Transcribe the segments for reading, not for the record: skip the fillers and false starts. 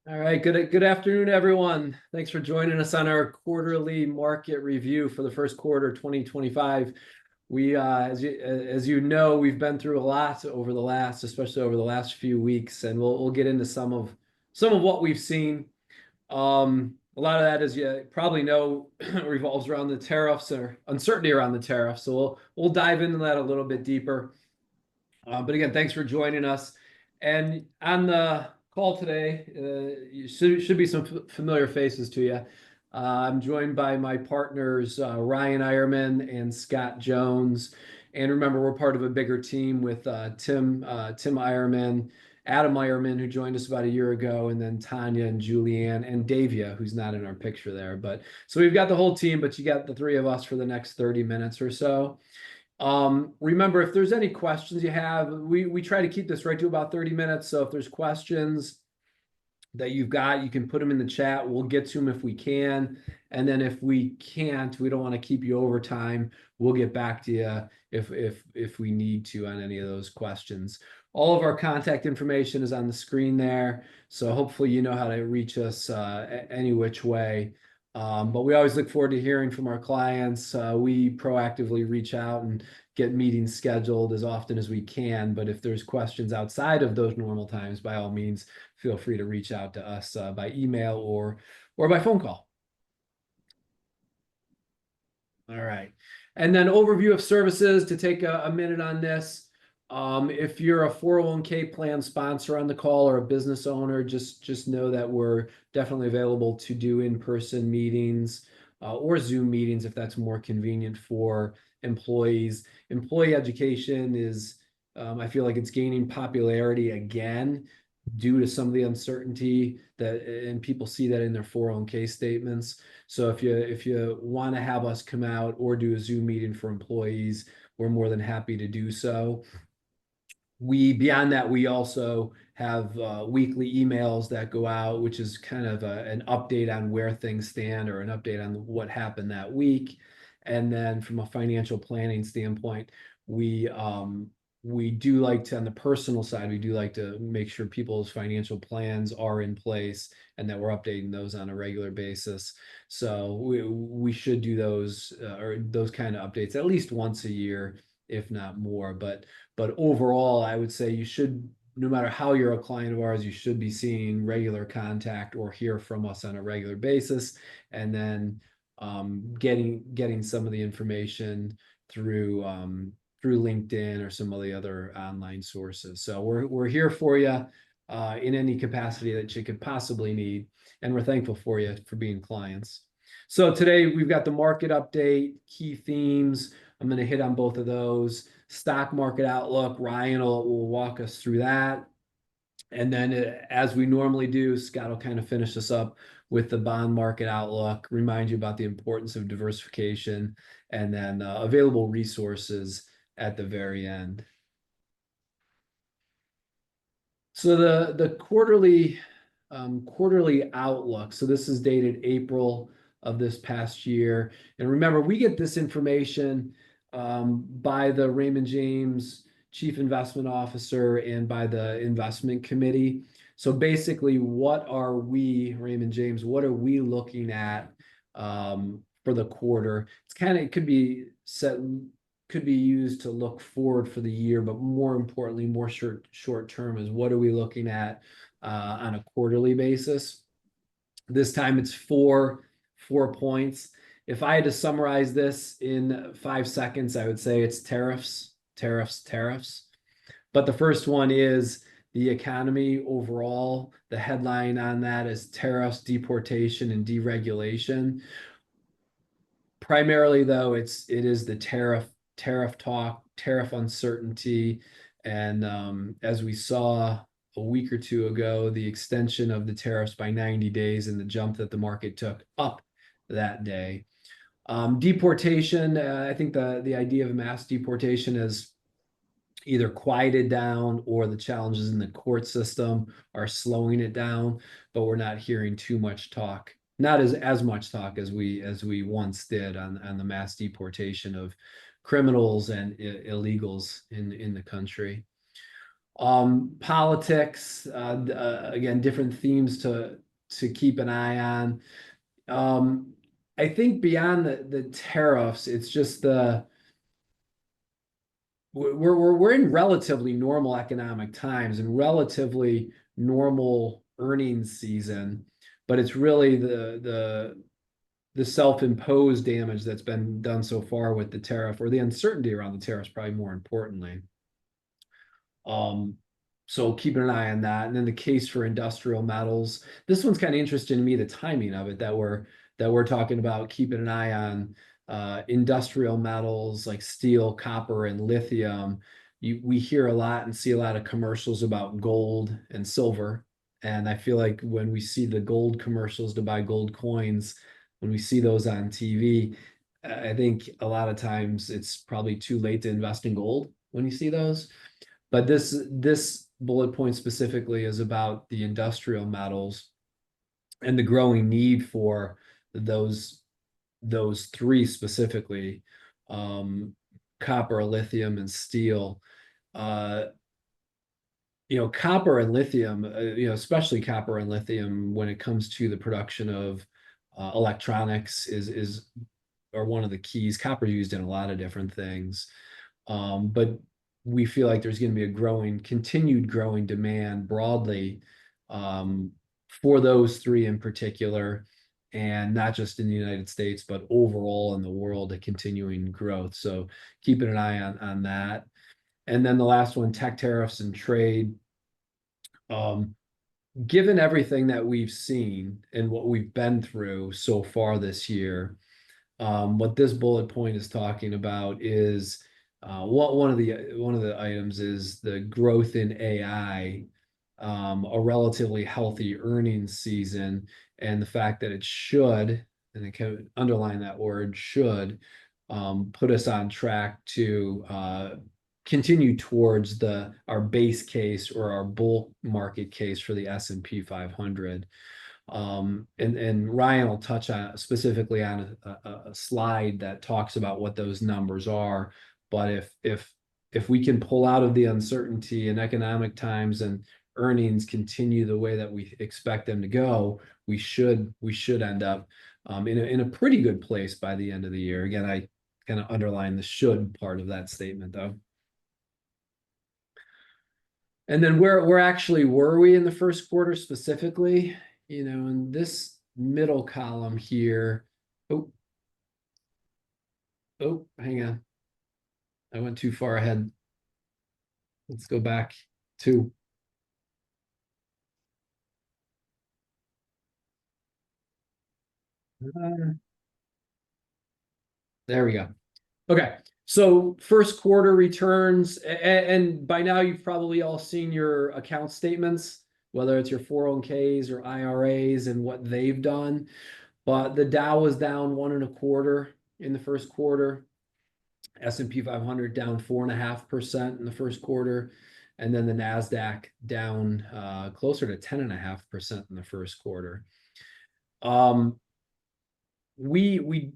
All right, good afternoon, everyone. Thanks for joining us on our quarterly market review for the first quarter 2025. We, as you know, we've been through a lot over the last, especially over the last few weeks, and we'll get into some of what we've seen. A lot of that, as you probably know, revolves around the tariffs or uncertainty around the tariffs. So we'll dive into that a little bit deeper. But again, thanks for joining us. And on the call today, you should be some familiar faces to you. I'm joined by my partners, Ryan Ironman and Scott Jones. And remember, we're part of a bigger team with Tim Ironman, Adam Ironman, who joined us about a year ago, and then Tanya and Julianne and Davia, who's not in our picture there. But so we've got the whole team, but you got the three of us for the next 30 minutes or so. Remember, if there's any questions you have, we try to keep this right to about 30 minutes. So if there's questions that you've got, you can put them in the chat. We'll get to them if we can. And then if we can't, we don't want to keep you over time. We'll get back to you if we need to on any of those questions. All of our contact information is on the screen there. So hopefully you know how to reach us any which way. But we always look forward to hearing from our clients. We proactively reach out and get meetings scheduled as often as we can. But if there's questions outside of those normal times, by all means, feel free to reach out to us by email or by phone call. All right. And then overview of services to take a minute on this. If you're a 401k plan sponsor on the call or a business owner, just know that we're definitely available to do in-person meetings or Zoom meetings if that's more convenient for employees. Employee education is, I feel like it's gaining popularity again due to some of the uncertainty and people see that in their 401k statements. So if you want to have us come out or do a Zoom meeting for employees, we're more than happy to do so. Beyond that, we also have weekly emails that go out, which is kind of an update on where things stand or an update on what happened that week. And then from a financial planning standpoint, we do like to, on the personal side, we do like to make sure people's financial plans are in place and that we're updating those on a regular basis. So we should do those or those kind of updates at least once a year, if not more. But overall, I would say you should, no matter how you're a client of ours, you should be seeing regular contact or hear from us on a regular basis. And then getting some of the information through LinkedIn or some of the other online sources. So we're here for you in any capacity that you could possibly need. And we're thankful for you for being clients. So today we've got the market update, key themes. I'm going to hit on both of those. Stock market outlook, Ryan will walk us through that. And then as we normally do, Scott will kind of finish us up with the bond market outlook, remind you about the importance of diversification, and then available resources at the very end. So the quarterly outlook. So this is dated April of this past year. And remember, we get this information by the Raymond James Chief Investment Officer and by the investment committee. So basically, what are we, Raymond James, what are we looking at for the quarter? It could be used to look forward for the year, but more importantly, more short term is what are we looking at on a quarterly basis? This time it's four points. If I had to summarize this in 5 seconds, I would say it's tariffs, tariffs, tariffs. But the first one is the economy overall. The headline on that is tariffs, deportation, and deregulation. Primarily, though, it is the tariff talk, tariff uncertainty, and as we saw a week or two ago, the extension of the tariffs by 90 days and the jump that the market took up that day. Deportation, I think the idea of mass deportation has either quieted down or the challenges in the court system are slowing it down, but we're not hearing too much talk, not as much talk as we once did on the mass deportation of criminals and illegals in the country. Politics, again, different themes to keep an eye on. Um, I think beyond the tariffs, it's just we're in relatively normal economic times and relatively normal earnings season, but it's really the self-imposed damage that's been done so far with the tariff, or the uncertainty around the tariffs, probably more importantly. Um, so keeping an eye on that. And then the case for industrial metals. This one's kind of interesting to me, the timing of it, that we're talking about keeping an eye on industrial metals like steel, copper, and lithium. We hear a lot and see a lot of commercials about gold and silver. And I feel like when we see the gold commercials to buy gold coins, when we see those on TV, I think a lot of times it's probably too late to invest in gold when you see those. But this bullet point specifically is about the industrial metals and the growing need for those those three specifically, um, copper, lithium, and steel. Uh, Copper and lithium, especially copper and lithium, when it comes to the production of electronics, is are one of the keys. Copper used in a lot of different things. But we feel like there's going to be continued growing demand broadly, um, for those three in particular, and not just in the United States, but overall in the world, a continuing growth. So keeping an eye on that. And then the last one, tech tariffs and trade. Um, Given everything that we've seen and what we've been through so far this year, what this bullet point is talking about is one of the items is the growth in AI, a relatively healthy earnings season, and the fact that it should, and I can underline that word should, put us on track to continue towards our base case or our bull market case for the S&P 500. And Ryan will touch on specifically on a slide that talks about what those numbers are. But if we can pull out of the uncertainty in economic times and earnings continue the way that we expect them to go, we should end up in a pretty good place by the end of the year. Again, I kind of underline the should part of that statement though. And then where actually were we in the first quarter specifically? In this middle column here. Oh, hang on. I went too far ahead. Let's go back to. Uh, there we go. Okay. So first quarter returns, and by now you've probably all seen your account statements, whether it's your 401ks or IRAs and what they've done. But the Dow was down 1.25% in the first quarter. S&P 500 down 4.5% in the first quarter, and then the Nasdaq down closer to 10.5% in the first quarter. Um, we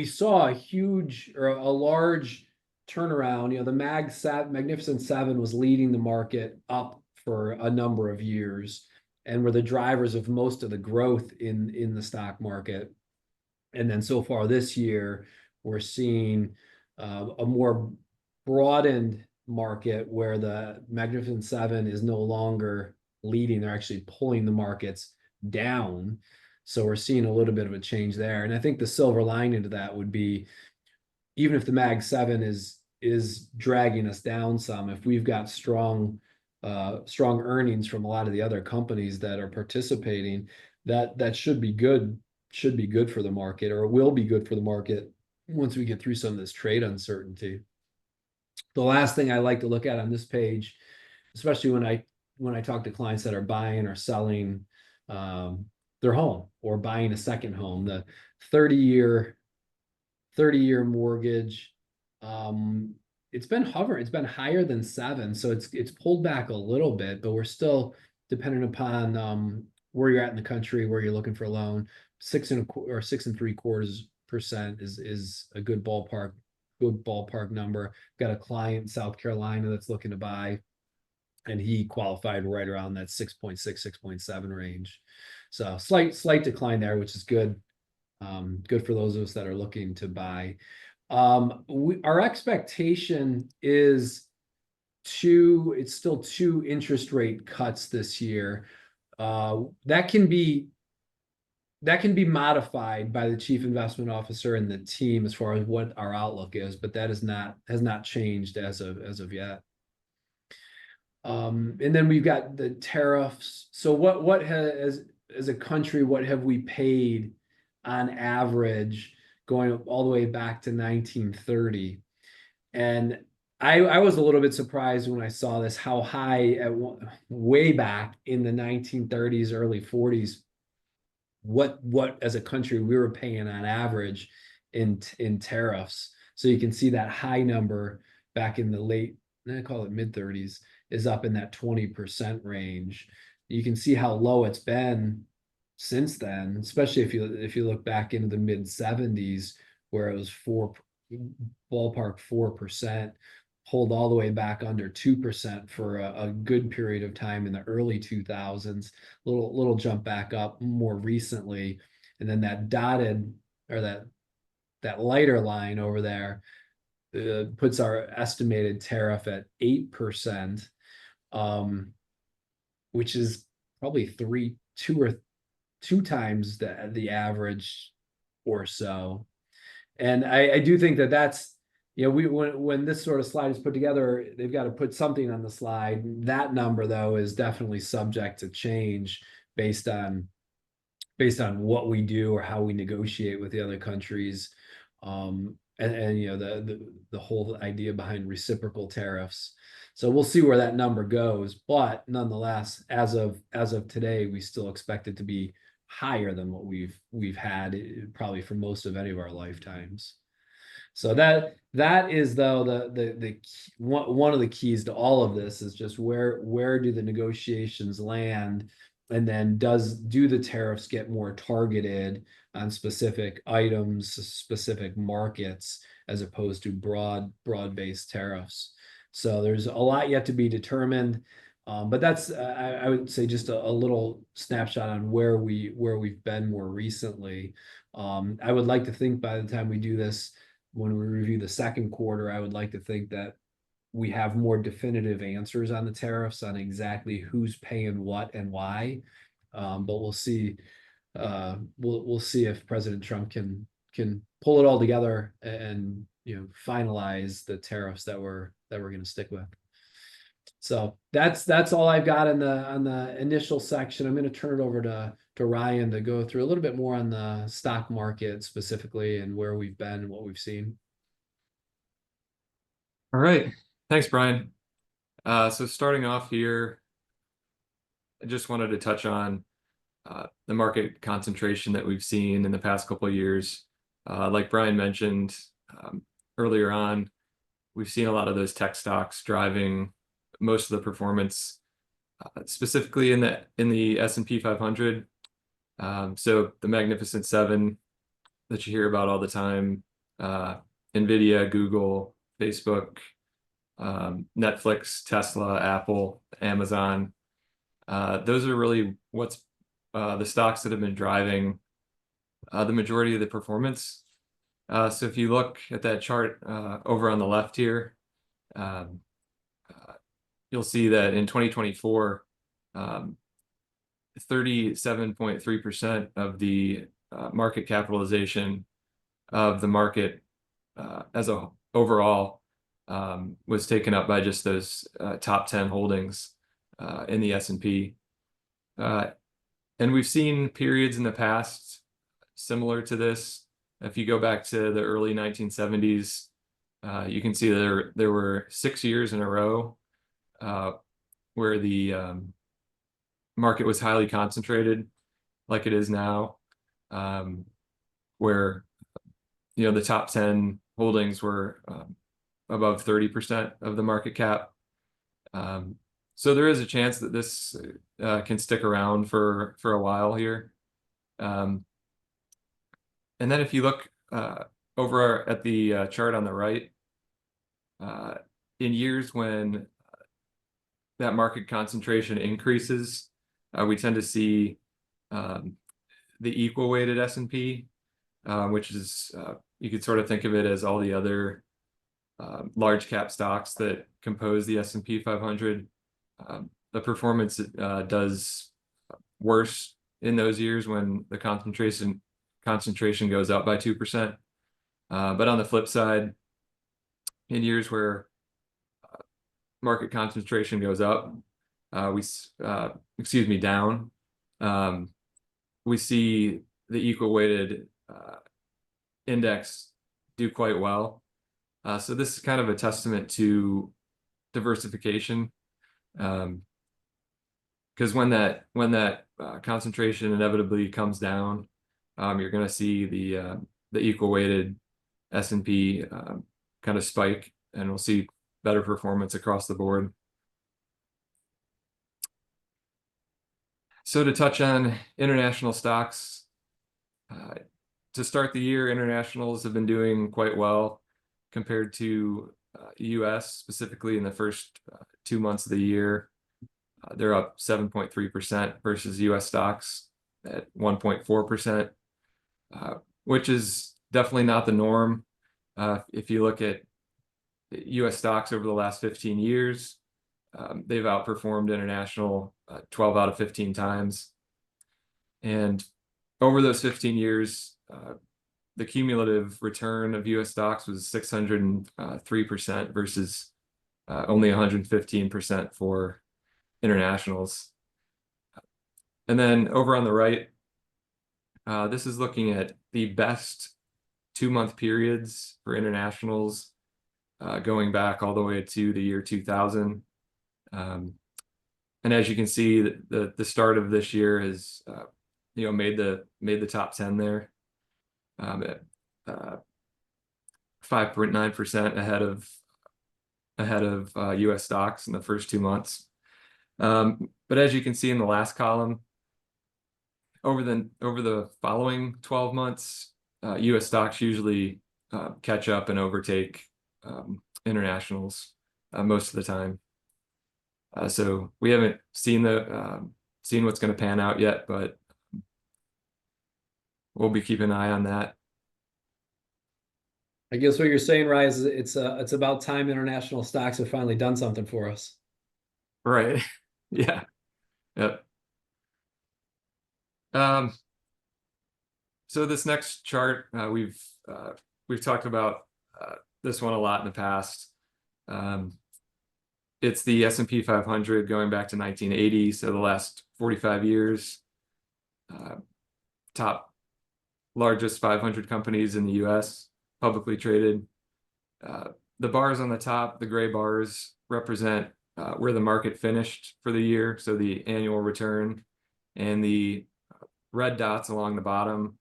saw a huge or a large turnaround. The Magnificent Seven was leading the market up for a number of years and were the drivers of most of the growth in the stock market. And then so far this year, we're seeing a more broadened market where the Magnificent Seven is no longer leading. They're actually pulling the markets down. So we're seeing a little bit of a change there. And I think the silver lining to that would be, even if the Mag 7 is dragging us down some, if we've got strong earnings from a lot of the other companies that are participating, that should be good for the market, or it will be good for the market once we get through some of this trade uncertainty. The last thing I like to look at on this page, especially when I talk to clients that are buying or selling their home or buying a second home, the 30-year mortgage, it's been hovering. It's been higher than 7, so it's pulled back a little bit, but we're still dependent upon where you're at in the country, where you're looking for a loan. 6.75% is a good ballpark number. Got a client in South Carolina that's looking to buy and he qualified right around that 6.6, 6.7 range. So slight decline there, which is good. Good for those of us that are looking to buy. Our expectation is it's still 2 interest rate cuts this year. That can be modified by the chief investment officer and the team as far as what our outlook is, but that has not changed as of yet. And then we've got the tariffs. So what has, as a country, what have we paid on average going all the way back to 1930? And I was a little bit surprised when I saw this, how high way back in the 1930s, early 40s, what as a country we were paying on average in tariffs. So you can see that high number back in the late, I call it mid 30s, is up in that 20% range. You can see how low it's been since then, especially if you look back into the mid 70s, where it was ballpark 4%, hold all the way back under 2% for a good period of time in the early 2000s, little jump back up more recently. And then that dotted, or that lighter line over there, puts our estimated tariff at 8%, which is probably two times the average or so. And I do think that's, when this sort of slide is put together, they've got to put something on the slide. That number, though, is definitely subject to change based on what we do or how we negotiate with the other countries. And the whole idea behind reciprocal tariffs. So we'll see where that number goes, but nonetheless, as of today, we still expect it to be higher than what we've had probably for most of any of our lifetimes. So that is, though, the one of the keys to all of this is just where do the negotiations land, and then do the tariffs get more targeted on specific items, specific markets, as opposed to broad-based tariffs. So there's a lot yet to be determined, but that's I would say just a little snapshot on where we've been more recently. I would like to think by the time we do this, when we review the second quarter, I would like to think that we have more definitive answers on the tariffs, on exactly who's paying what and why. But we'll see. We'll see if President Trump can pull it all together and finalize the tariffs that we're going to stick with. So that's all I've got on the initial section. I'm going to turn it over to Ryan to go through a little bit more on the stock market specifically, and where we've been and what we've seen. All right. Thanks, Brian. So starting off here, I just wanted to touch on the market concentration that we've seen in the past couple of years. Like Brian mentioned earlier on, we've seen a lot of those tech stocks driving most of the performance, specifically in the S&P 500. So the Magnificent Seven that you hear about all the time, NVIDIA, Google, Facebook, Netflix, Tesla, Apple, Amazon. Those are really what's the stocks that have been driving the majority of the performance. So if you look at that chart over on the left here, you'll see that in 2024, 37.3% of the market capitalization of the market as a overall was taken up by just those top 10 holdings in the S&P. And we've seen periods in the past similar to this. If you go back to the early 1970s, you can see there were 6 years in a row where the market was highly concentrated, like it is now, where the top 10 holdings were above 30% of the market cap. So there is a chance that this can stick around for a while here. And then if you look over at the chart on the right, in years when that market concentration increases, we tend to see the equal weighted S&P, which is you could sort of think of it as all the other large cap stocks that compose the S&P 500. The performance does worse in those years when the concentration goes up by 2%. But on the flip side, in years where market concentration goes up, down, we see the equal weighted index do quite well. So this is kind of a testament to diversification, because when that concentration inevitably comes down, you're going to see the equal weighted S&P kind of spike, and we'll see better performance across the board. So to touch on international stocks, to start the year, internationals have been doing quite well compared to US, specifically in the first 2 months of the year. They're up 7.3% versus US stocks at 1.4%, which is definitely not the norm. If you look at US stocks over the last 15 years, they've outperformed international 12 out of 15 times. And over those 15 years, the cumulative return of US stocks was 603% versus only 115% for internationals. And then over on the right, this is looking at the best 2-month periods for internationals, going back all the way to the year 2000. And as you can see, the start of this year has made the top 10 there, at 5.9% ahead of US stocks in the first 2 months. But as you can see in the last column, over the following 12 months, US stocks usually catch up and overtake internationals most of the time. So we haven't seen what's going to pan out yet, but we'll be keeping an eye on that. I guess what you're saying, Ryan, is it's about time international stocks have finally done something for us. Right. Yeah. Yep. So this next chart, we've talked about this one a lot in the past. It's the S&P 500 going back to 1980, so the last 45 years. Top largest 500 companies in the US, publicly traded. The bars on the top, the gray bars, represent where the market finished for the year, so the annual return, and the red dots along the bottom,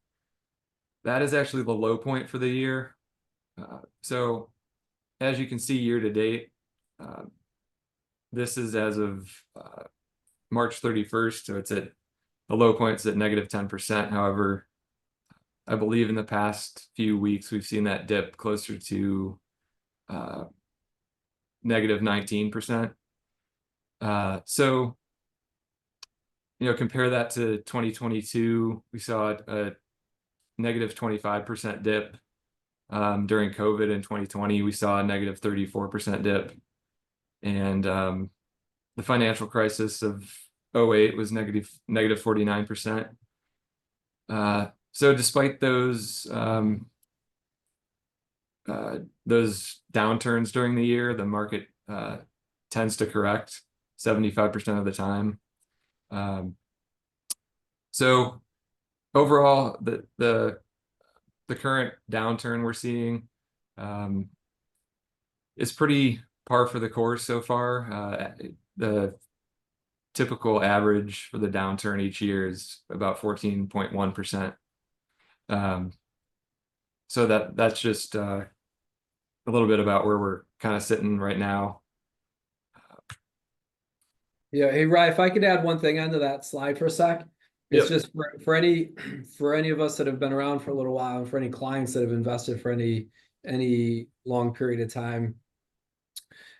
that is actually the low point for the year. So as you can see, year to date, this is as of March 31st, so it's at the low point's at negative 10%. However, I believe in the past few weeks we've seen that dip closer to negative 19%. So compare that to 2022, we saw a negative 25% dip. During COVID in 2020, we saw a negative 34% dip. And the financial crisis of 2008 was negative 49%. So despite those downturns during the year, the market tends to correct 75% of the time. So overall, the current downturn we're seeing is pretty par for the course so far. The typical average for the downturn each year is about 14.1%. So that's just a little bit about where we're kind of sitting right now. Yeah. Hey, Ryan, if I could add one thing onto that slide for a sec. It's just for any of us that have been around for a little while, and for any clients that have invested for any long period of time,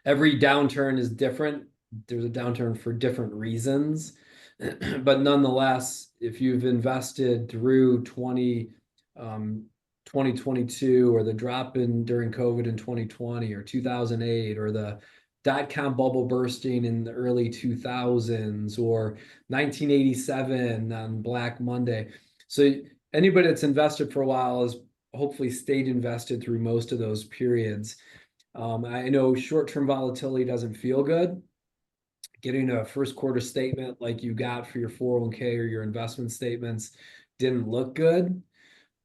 every downturn is different. there's a downturn for different reasons. But nonetheless, if you've invested through 2022, or the drop in during COVID in 2020, or 2008, or the dot-com bubble bursting in the early 2000s, or 1987 on Black Monday. So anybody that's invested for a while has hopefully stayed invested through most of those periods. I know short-term volatility doesn't feel good. Getting a first quarter statement like you got for your 401k or your investment statements didn't look good.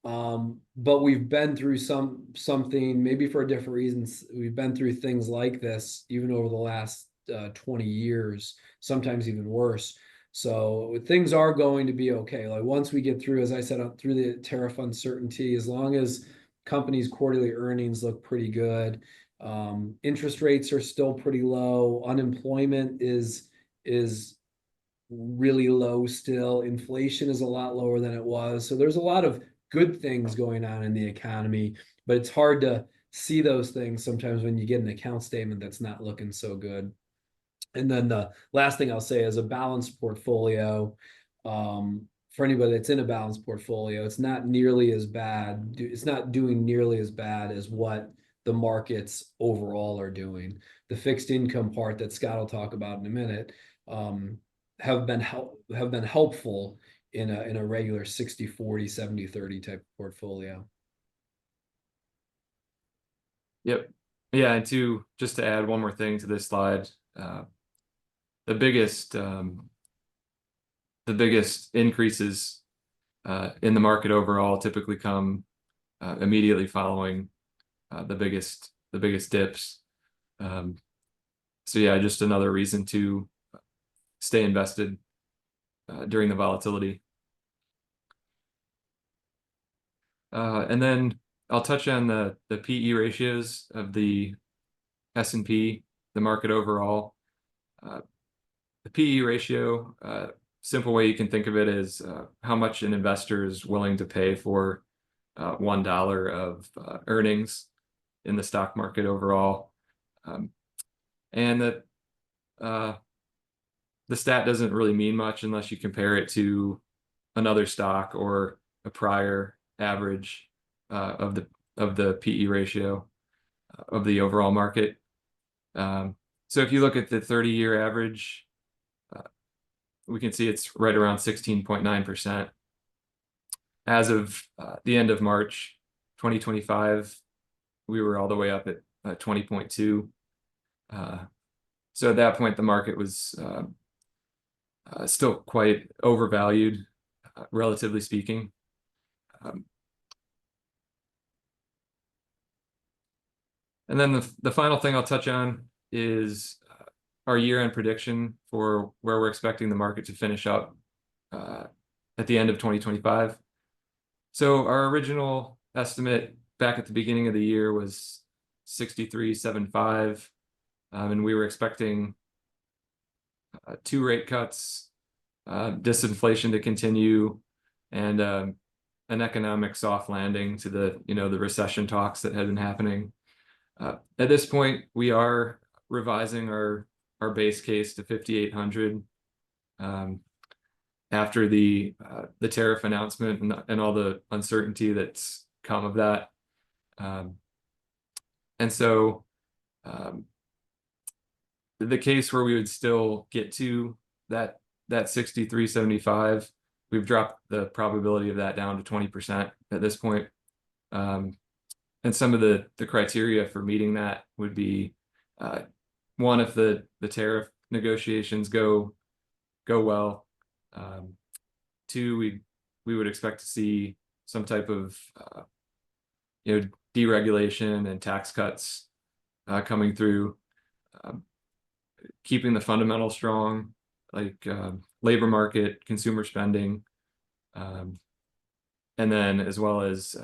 But we've been through something, maybe for different reasons. We've been through things like this even over the last 20 years, sometimes even worse. So things are going to be okay. Like once we get through, as I said, through the tariff uncertainty, as long as companies' quarterly earnings look pretty good, interest rates are still pretty low, unemployment is really low still, inflation is a lot lower than it was. So there's a lot of good things going on in the economy, but it's hard to see those things sometimes when you get an account statement that's not looking so good. And then the last thing I'll say is a balanced portfolio. For anybody that's in a balanced portfolio, it's not nearly as bad. It's not doing nearly as bad as what the markets overall are doing. The fixed income part that Scott will talk about in a minute have been helpful in a regular 60-40, 70-30 type portfolio. Yep. Yeah, and just to add one more thing to this slide, the biggest increases in the market overall typically come immediately following the biggest dips. So yeah, just another reason to stay invested during the volatility. And then I'll touch on the PE ratios of the S&P, the market overall. The PE ratio, simple way you can think of it is how much an investor is willing to pay for $1 of earnings in the stock market overall. And the stat doesn't really mean much unless you compare it to another stock or a prior average of the PE ratio of the overall market. So if you look at the 30-year average, we can see it's right around 16.9%. As of the end of March 2025, we were all the way up at 20.2. So at that point, the market was still quite overvalued, relatively speaking. And then the final thing I'll touch on is our year-end prediction for where we're expecting the market to finish up at the end of 2025. So our original estimate back at the beginning of the year was 63.75, and we were expecting 2 rate cuts, disinflation to continue, and an economic soft landing to the recession talks that had been happening. At this point, we are revising our base case to 5,800 after the tariff announcement and all the uncertainty that's come of that. And so the case where we would still get to that 63.75, we've dropped the probability of that down to 20% at this point. And some of the criteria for meeting that would be one, if the tariff negotiations go well. 2, we would expect to see some type of deregulation and tax cuts coming through, keeping the fundamentals strong, like labor market, consumer spending, and then as well as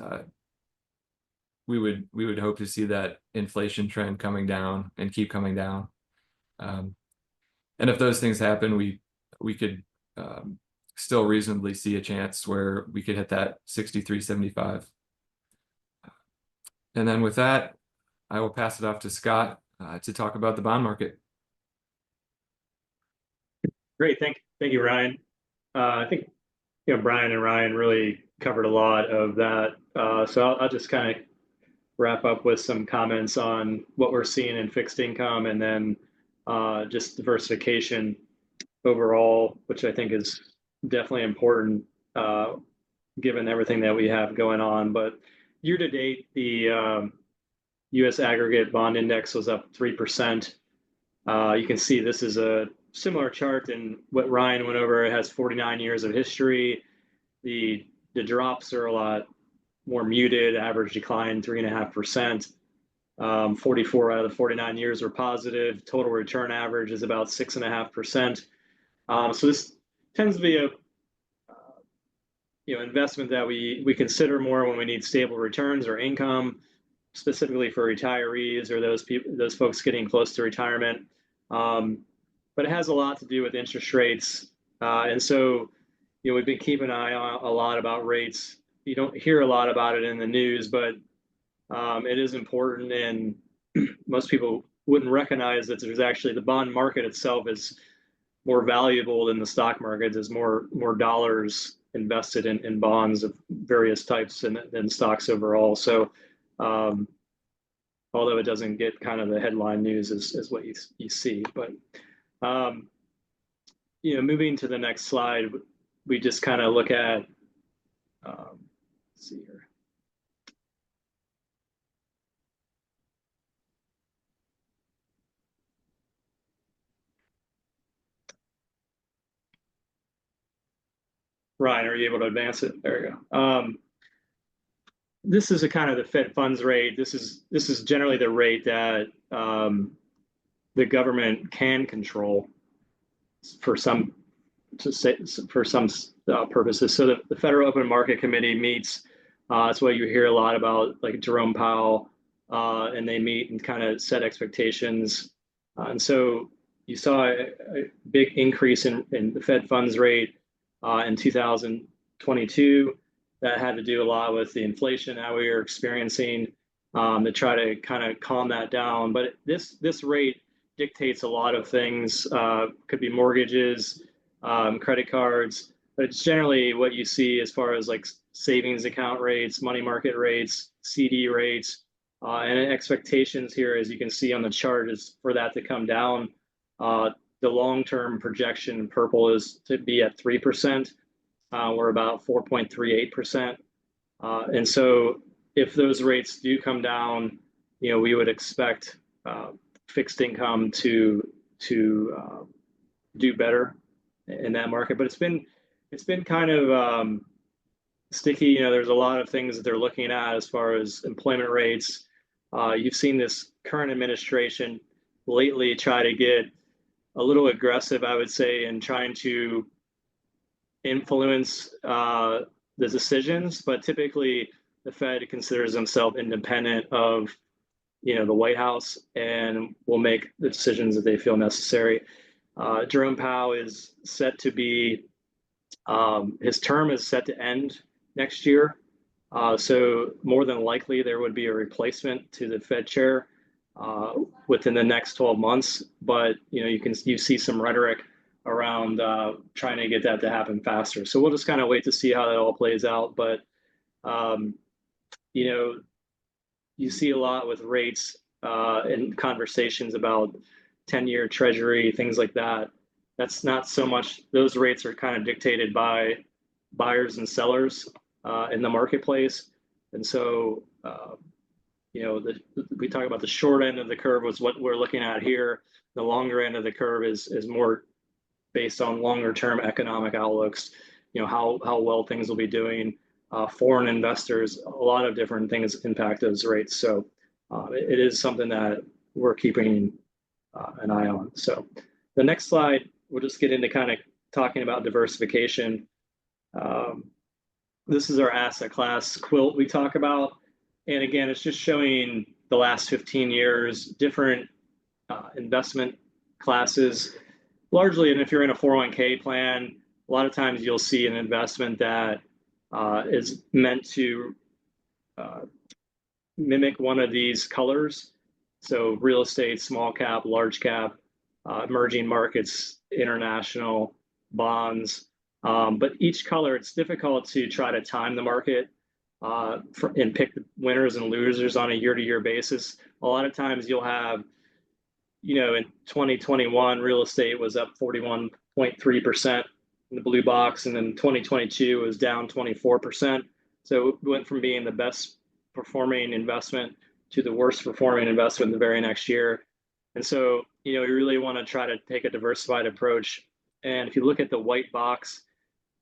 we would hope to see that inflation trend coming down and keep coming down. And if those things happen, we could still reasonably see a chance where we could hit that 63.75. And then with that, I will pass it off to Scott to talk about the bond market. Great. Thank you, Ryan. I think, Brian and Ryan really covered a lot of that. So I'll just kind of wrap up with some comments on what we're seeing in fixed income, and then just diversification overall, which I think is definitely important given everything that we have going on. But year to date, the U.S. aggregate bond index was up 3%. You can see this is a similar chart in what Ryan went over. It has 49 years of history. The drops are a lot more muted. Average decline 3.5%. 44 out of the 49 years were positive. Total return average is about 6.5%. So this tends to be a investment that we consider more when we need stable returns or income, specifically for retirees or those folks getting close to retirement. But it has a lot to do with interest rates, and so we've been keeping an eye on a lot about rates. You don't hear a lot about it in the news, but it is important, and most people wouldn't recognize that there's actually the bond market itself is more valuable than the stock market. There's more dollars invested in bonds of various types than stocks overall. So although it doesn't get kind of the headline news as what you see, but moving to the next slide, we just kind of look at let's see here. Ryan, are you able to advance it? There you go. This is a kind of the Fed funds rate. This is generally the rate that the government can control for some purposes. So the Federal Open Market Committee meets. That's what you hear a lot about, like Jerome Powell, and they meet and kind of set expectations. And so you saw a big increase in the Fed funds rate in 2022. That had to do a lot with the inflation that we are experiencing, to try to kind of calm that down. But this rate dictates a lot of things. Could be mortgages, credit cards, but it's generally what you see as far as like savings account rates, money market rates, CD rates, and expectations here, as you can see on the chart, is for that to come down. The long-term projection in purple is to be at 3%. We're about 4.38%. And so if those rates do come down, we would expect fixed income to do better in that market. But it's been kind of sticky. There's a lot of things that they're looking at as far as employment rates. You've seen this current administration lately try to get a little aggressive, I would say, in trying to influence the decisions, but typically the Fed considers themselves independent of the White House and will make the decisions that they feel necessary. Jerome Powell is set to be his term is set to end next year, so more than likely there would be a replacement to the Fed chair within the next 12 months. But you see some rhetoric around trying to get that to happen faster. So we'll just kind of wait to see how that all plays out. But you see a lot with rates and conversations about 10-year Treasury, things like that. That's not so much. Those rates are kind of dictated by buyers and sellers in the marketplace. And so we talk about the short end of the curve was what we're looking at here. The longer end of the curve is more based on longer term economic outlooks, how well things will be doing, foreign investors, a lot of different things impact those rates. So it is something that we're keeping an eye on. So the next slide, we'll just get into kind of talking about diversification. This is our asset class quilt we talk about. And again, it's just showing the last 15 years, different investment classes. Largely, and if you're in a 401k plan, a lot of times you'll see an investment that is meant to mimic one of these colors. So real estate, small cap, large cap, emerging markets, international bonds. But each color, it's difficult to try to time the market and pick the winners and losers on a year-to-year basis. A lot of times you'll have, in 2021, real estate was up 41.3% in the blue box, and then 2022 was down 24%. So it went from being the best performing investment to the worst performing investment the very next year. And so, you really want to try to take a diversified approach. And if you look at the white box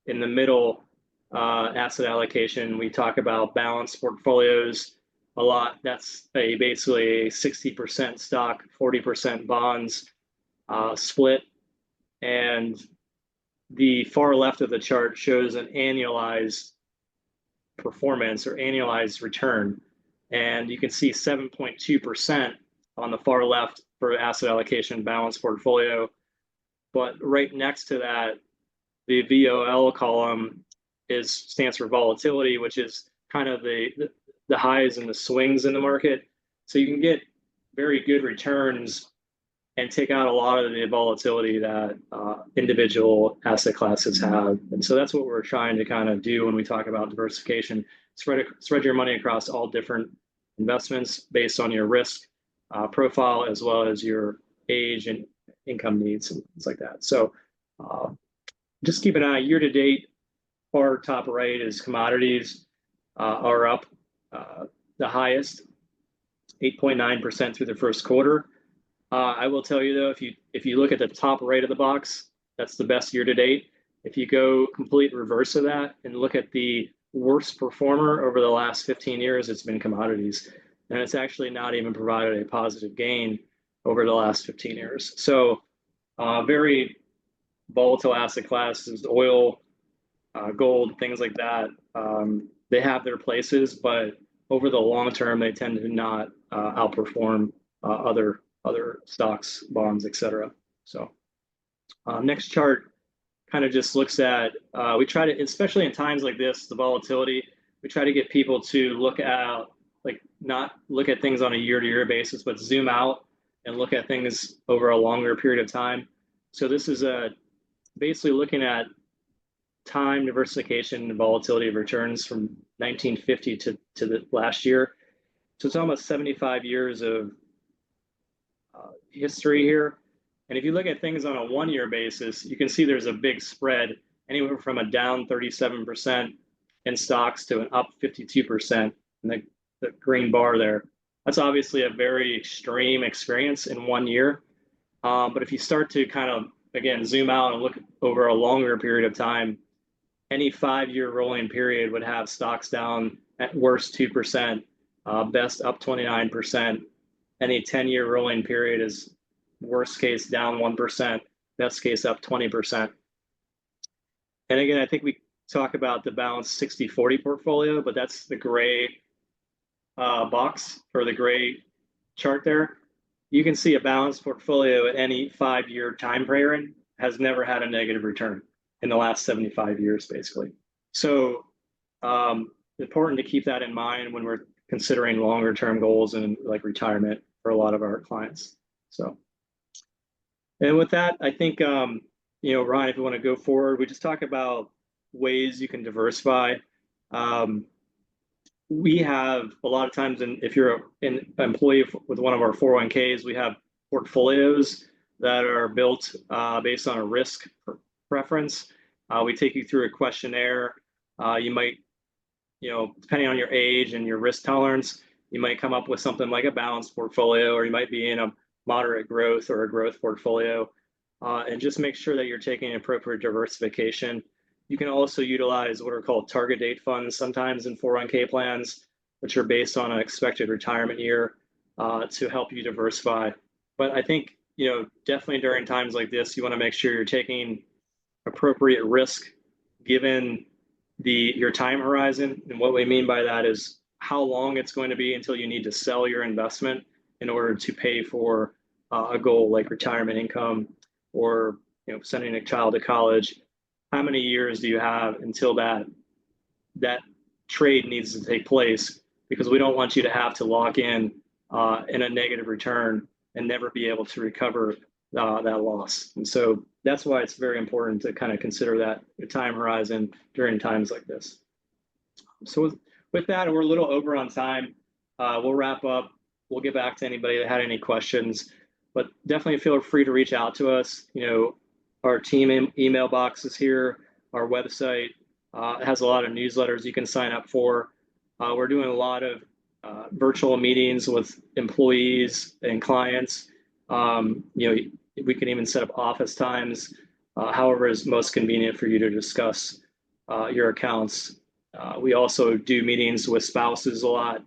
in the middle, asset allocation, we talk about balanced portfolios a lot. That's basically a 60% stock, 40% bonds split. And the far left of the chart shows an annualized performance or annualized return. And you can see 7.2% on the far left for asset allocation balanced portfolio. But right next to that, the VOL column stands for volatility, which is kind of the highs and the swings in the market. So you can get very good returns and take out a lot of the volatility that individual asset classes have. And so that's what we're trying to kind of do when we talk about diversification. Spread your money across all different investments based on your risk profile, as well as your age and income needs and things like that. So just keep an eye. Year to date, far top right is commodities are up the highest, 8.9% through the first quarter. I will tell you though, if you look at the top right of the box, that's the best year to date. If you go complete reverse of that and look at the worst performer over the last 15 years, it's been commodities. And it's actually not even provided a positive gain over the last 15 years. So very volatile asset classes, oil, gold, things like that. They have their places, but over the long term, they tend to not outperform other stocks, bonds, etc. So next chart kind of just looks at, we try to, especially in times like this, the volatility, we try to get people to look at, not look at things on a year-to-year basis, but zoom out and look at things over a longer period of time. So this is basically looking at time, diversification, and volatility of returns from 1950 to the last year. So it's almost 75 years of history here. And if you look at things on a one-year basis, you can see there's a big spread, anywhere from a down 37% in stocks to an up 52% in the green bar there. That's obviously a very extreme experience in 1 year. But if you start to kind of, again, zoom out and look over a longer period of time, any 5-year rolling period would have stocks down at worst 2%, best up 29%. Any 10-year rolling period is worst case down 1%, best case up 20%. And again, I think we talk about the balanced 60-40 portfolio, but that's the gray box or the gray chart there. You can see a balanced portfolio at any 5-year time frame has never had a negative return in the last 75 years, basically. So important to keep that in mind when we're considering longer term goals and like retirement for a lot of our clients. So, and with that, I think, Ryan, if you want to go forward, we just talk about ways you can diversify. We have a lot of times, if you're an employee with one of our 401ks, we have portfolios that are built based on a risk preference. We take you through a questionnaire. You might, depending on your age and your risk tolerance, you might come up with something like a balanced portfolio, or you might be in a moderate growth or a growth portfolio. And just make sure that you're taking appropriate diversification. You can also utilize what are called target date funds sometimes in 401k plans, which are based on an expected retirement year to help you diversify. But I think, definitely during times like this, you want to make sure you're taking appropriate risk given your time horizon. And what we mean by that is how long it's going to be until you need to sell your investment in order to pay for a goal like retirement income or sending a child to college. How many years do you have until that trade needs to take place? Because we don't want you to have to lock in a negative return and never be able to recover that loss. And so that's why it's very important to kind of consider that time horizon during times like this. So with that, we're a little over on time. We'll wrap up. We'll get back to anybody that had any questions, but definitely feel free to reach out to us. You know, our team email box is here. Our website has a lot of newsletters you can sign up for. We're doing a lot of virtual meetings with employees and clients. You know, we can even set up office times, however is most convenient for you to discuss your accounts. We also do meetings with spouses a lot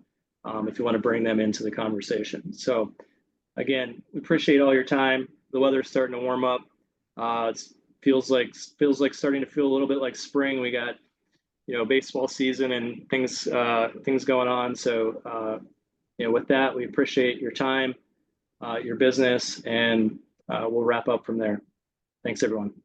if you want to bring them into the conversation. So again, we appreciate all your time. The weather's starting to warm up. It feels like starting to feel a little bit like spring. We got, you know, baseball season and things going on. So you know, with that, we appreciate your time, your business, and we'll wrap up from there. Thanks, everyone.